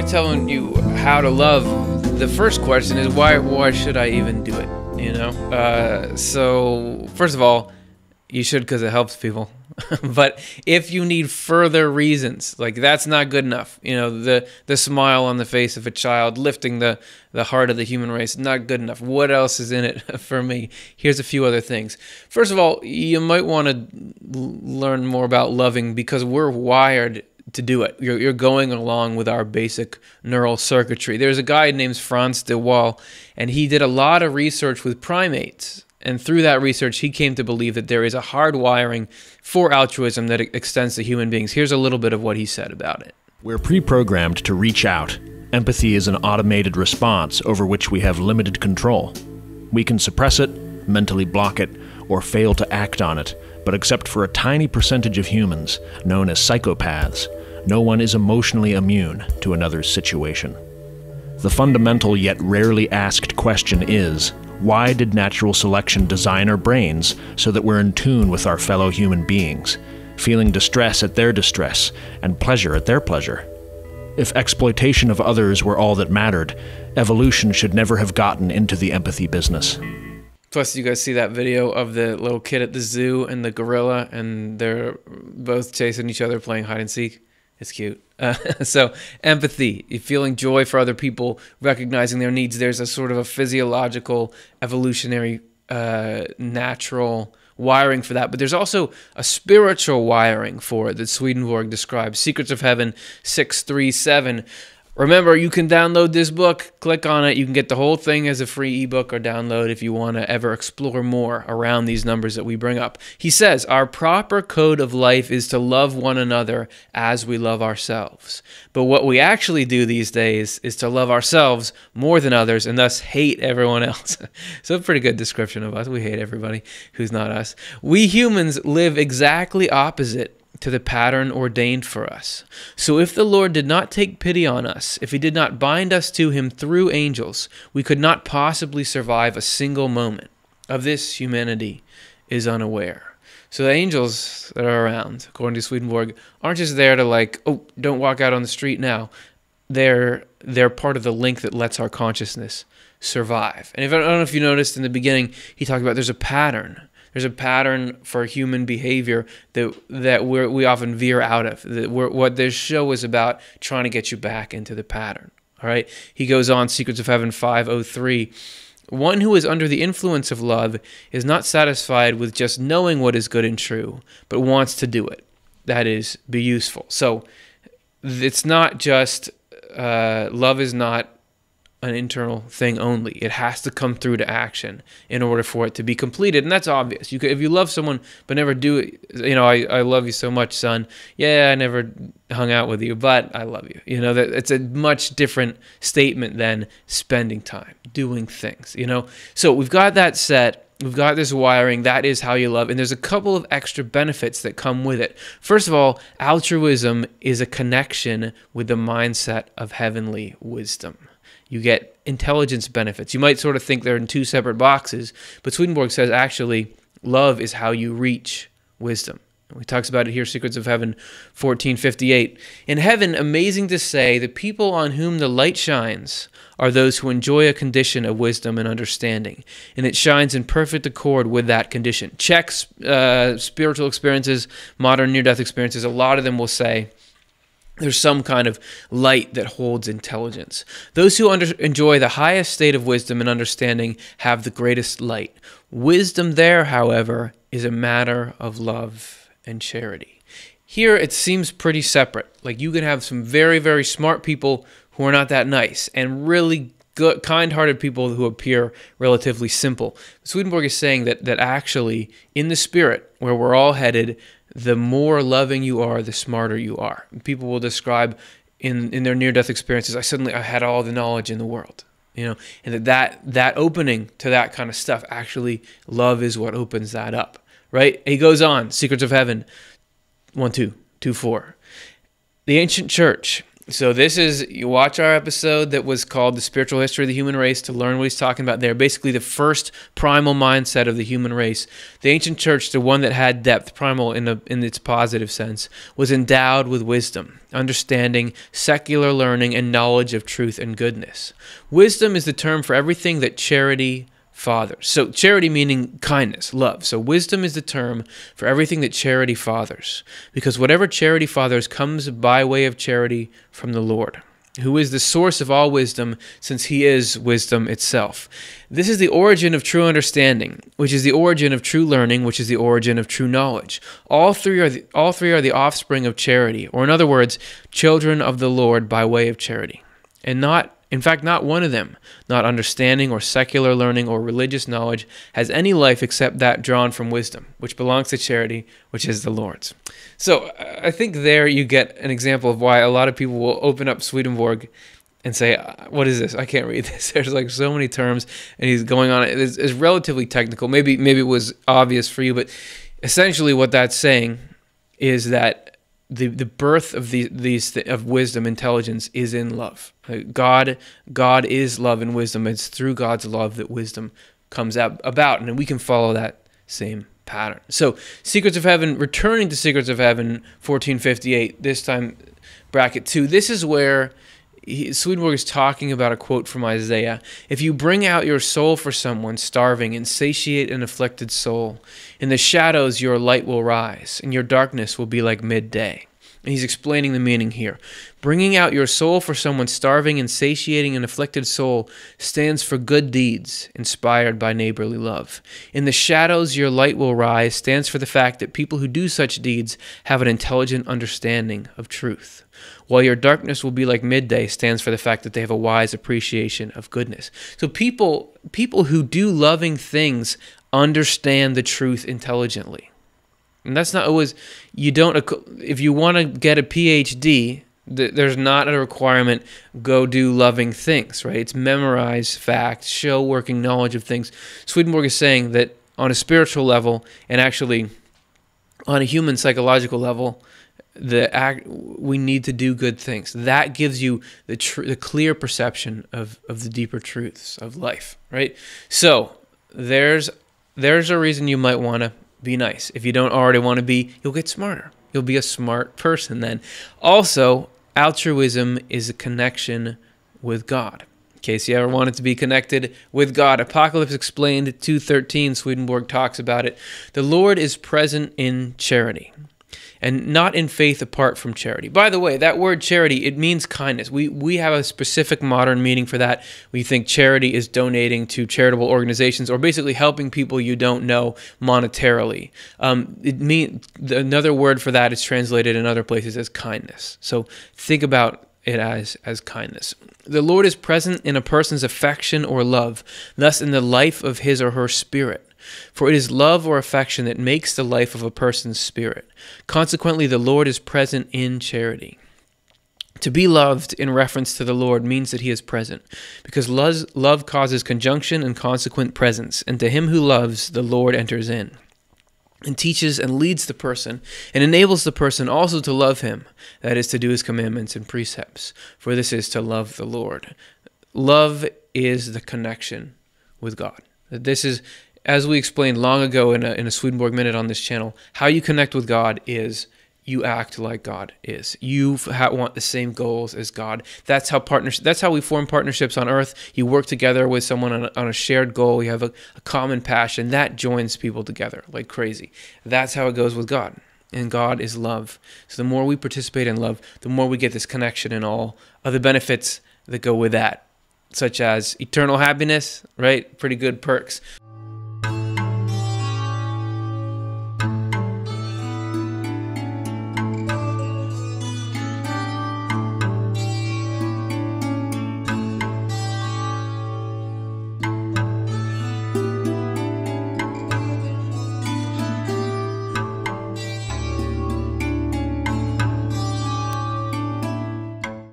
we're telling you how to love, the first question is why should I even do it? You know? So first of all, you should because it helps people. But if you need further reasons, like that's not good enough. You know, the smile on the face of a child, lifting the heart of the human race, not good enough. What else is in it for me? Here's a few other things. First of all, you might want to learn more about loving because we're wired to do it. You're going along with our basic neural circuitry. There's a guy named Franz de Waal, and he did a lot of research with primates. And through that research, he came to believe that there is a hard wiring for altruism that extends to human beings. Here's a little bit of what he said about it. We're pre-programmed to reach out. Empathy is an automated response over which we have limited control. We can suppress it, mentally block it, or fail to act on it, but except for a tiny percentage of humans, known as psychopaths, no one is emotionally immune to another's situation. The fundamental yet rarely asked question is, why did natural selection design our brains so that we're in tune with our fellow human beings, feeling distress at their distress and pleasure at their pleasure? If exploitation of others were all that mattered, evolution should never have gotten into the empathy business. Plus, you guys see that video of the little kid at the zoo and the gorilla, and they're both chasing each other playing hide and seek? It's cute. So empathy, feeling joy for other people, recognizing their needs. There's a sort of a physiological, evolutionary, natural wiring for that. But there's also a spiritual wiring for it that Swedenborg describes. Secrets of Heaven 637. Remember, you can download this book, click on it. You can get the whole thing as a free ebook or download if you want to ever explore more around these numbers that we bring up. He says, our proper code of life is to love one another as we love ourselves. But what we actually do these days is to love ourselves more than others and thus hate everyone else. So a pretty good description of us. We hate everybody who's not us. We humans live exactly opposite to the pattern ordained for us. So if the Lord did not take pity on us, if he did not bind us to him through angels, we could not possibly survive a single moment. Of this, humanity is unaware. So the angels that are around, according to Swedenborg, aren't just there to like, oh, don't walk out on the street now. They're part of the link that lets our consciousness survive. And I don't know if you noticed in the beginning, he talked about there's a pattern. There's a pattern for human behavior that we often veer out of. What this show is about, trying to get you back into the pattern. All right. He goes on, Secrets of Heaven 503. One who is under the influence of love is not satisfied with just knowing what is good and true, but wants to do it. That is, be useful. So it's not just, love is not an internal thing only. It has to come through to action in order for it to be completed. And that's obvious. If you love someone but never do it, you know, I love you so much, son. Yeah, I never hung out with you, but I love you. You know, that it's a much different statement than spending time, doing things, you know. So we've got that set. We've got this wiring. That is how you love. And there's a couple of extra benefits that come with it. First of all, altruism is a connection with the mindset of heavenly wisdom. You get intelligence benefits. You might sort of think they're in two separate boxes, but Swedenborg says actually love is how you reach wisdom. He talks about it here, Secrets of Heaven 1458. In heaven, amazing to say, the people on whom the light shines are those who enjoy a condition of wisdom and understanding, and it shines in perfect accord with that condition. Check spiritual experiences, modern near-death experiences, a lot of them will say, there's some kind of light that holds intelligence. Those who enjoy the highest state of wisdom and understanding have the greatest light. Wisdom there, however, is a matter of love and charity. Here, it seems pretty separate. Like you can have some very, very smart people who are not that nice and really good, kind-hearted people who appear relatively simple. Swedenborg is saying that actually, in the spirit, where we're all headed, the more loving you are, the smarter you are. People will describe in their near-death experiences, I had all the knowledge in the world, you know, and that opening to that kind of stuff, actually love is what opens that up, right? He goes on, Secrets of Heaven 1224. The ancient church So you watch our episode that was called The Spiritual History of the Human Race to learn what he's talking about there. Basically the first primal mindset of the human race. The ancient church, the one that had depth, primal in its positive sense, was endowed with wisdom, understanding, secular learning, and knowledge of truth and goodness. Wisdom is the term for everything that charity fathers. So charity meaning kindness, love. So wisdom is the term for everything that charity fathers, because whatever charity fathers comes by way of charity from the Lord, who is the source of all wisdom, since he is wisdom itself. This is the origin of true understanding, which is the origin of true learning, which is the origin of true knowledge. All three are the offspring of charity, or in other words, children of the Lord by way of charity. And in fact, not one of them, not understanding or secular learning or religious knowledge, has any life except that drawn from wisdom, which belongs to charity, which is the Lord's. So I think there you get an example of why a lot of people will open up Swedenborg and say, what is this? I can't read this. There's like so many terms, and he's going on. It's relatively technical. Maybe it was obvious for you, but essentially what that's saying is that the birth of of wisdom, intelligence, is in love. God is love and wisdom. It's through God's love that wisdom comes about, and we can follow that same pattern. So, Secrets of Heaven, returning to Secrets of Heaven, 1458, this time bracket 2. This is where Swedenborg is talking about a quote from Isaiah. If you bring out your soul for someone starving and satiate an afflicted soul, in the shadows your light will rise, and your darkness will be like midday. And he's explaining the meaning here. Bringing out your soul for someone starving and satiating an afflicted soul stands for good deeds inspired by neighborly love. In the shadows your light will rise stands for the fact that people who do such deeds have an intelligent understanding of truth. While your darkness will be like midday stands for the fact that they have a wise appreciation of goodness. So people who do loving things understand the truth intelligently. And that's not always, if you want to get a PhD, there's not a requirement, go do loving things, right? It's memorize facts, show working knowledge of things. Swedenborg is saying that on a spiritual level, and actually on a human psychological level, we need to do good things. That gives you the clear perception of the deeper truths of life, right? So there's a reason you might want to be nice. If you don't already want to be, you'll get smarter. You'll be a smart person then. Also, altruism is a connection with God. In case you ever wanted to be connected with God. Apocalypse Explained 2:13, Swedenborg talks about it. The Lord is present in charity, and not in faith apart from charity. By the way, that word charity, it means kindness. We have a specific modern meaning for that. We think charity is donating to charitable organizations, or basically helping people you don't know monetarily. Another word for that is translated in other places as kindness. So think about it as kindness. The Lord is present in a person's affection or love, thus in the life of his or her spirit. For it is love or affection that makes the life of a person's spirit. Consequently, the Lord is present in charity. To be loved in reference to the Lord means that he is present, because love causes conjunction and consequent presence, and to him who loves, the Lord enters in, and teaches and leads the person, and enables the person also to love him, that is, to do his commandments and precepts, for this is to love the Lord. Love is the connection with God. This is, as we explained long ago in a Swedenborg Minute on this channel, how you connect with God is you act like God is. You want the same goals as God. That's how we form partnerships on earth. You work together with someone on a shared goal. You have a common passion. That joins people together like crazy. That's how it goes with God. And God is love. So the more we participate in love, the more we get this connection and all other benefits that go with that, such as eternal happiness, right? Pretty good perks.